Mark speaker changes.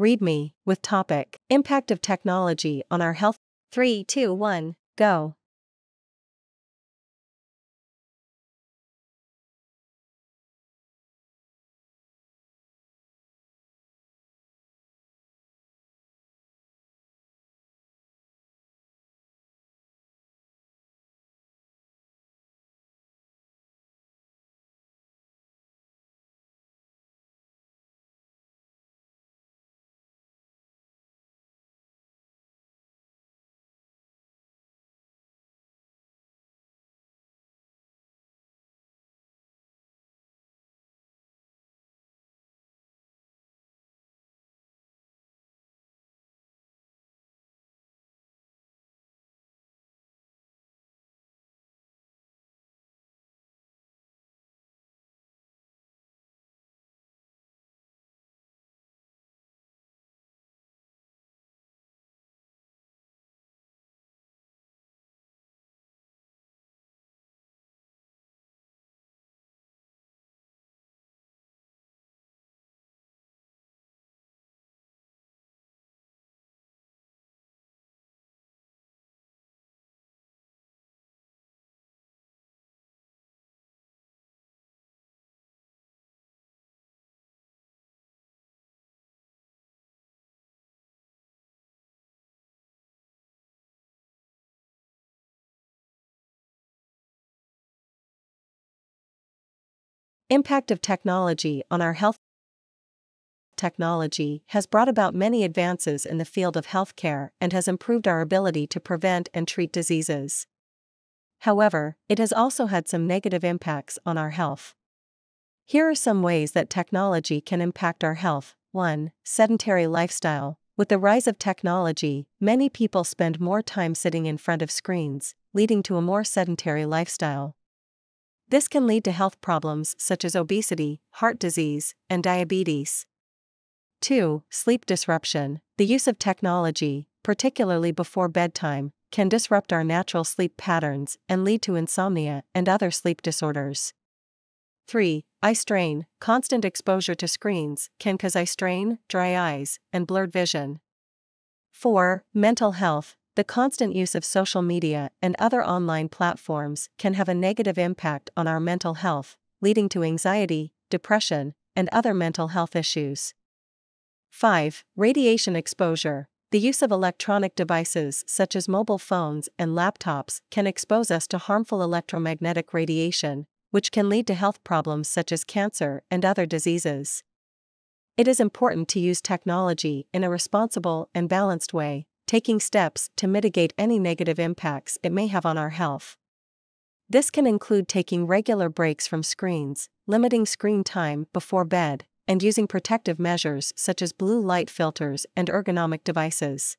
Speaker 1: Read me, with topic, impact of technology on our health. 3, 2, 1, go. Impact of technology on our health. Technology has brought about many advances in the field of healthcare and has improved our ability to prevent and treat diseases. However, it has also had some negative impacts on our health. Here are some ways that technology can impact our health. 1. Sedentary lifestyle. With the rise of technology, many people spend more time sitting in front of screens, leading to a more sedentary lifestyle. This can lead to health problems such as obesity, heart disease, and diabetes. 2. Sleep disruption. The use of technology, particularly before bedtime, can disrupt our natural sleep patterns and lead to insomnia and other sleep disorders. 3. Eye strain. Constant exposure to screens can cause eye strain, dry eyes, and blurred vision. 4. Mental health. The constant use of social media and other online platforms can have a negative impact on our mental health, leading to anxiety, depression, and other mental health issues. 5. Radiation exposure. The use of electronic devices such as mobile phones and laptops can expose us to harmful electromagnetic radiation, which can lead to health problems such as cancer and other diseases. It is important to use technology in a responsible and balanced way, taking steps to mitigate any negative impacts it may have on our health. This can include taking regular breaks from screens, limiting screen time before bed, and using protective measures such as blue light filters and ergonomic devices.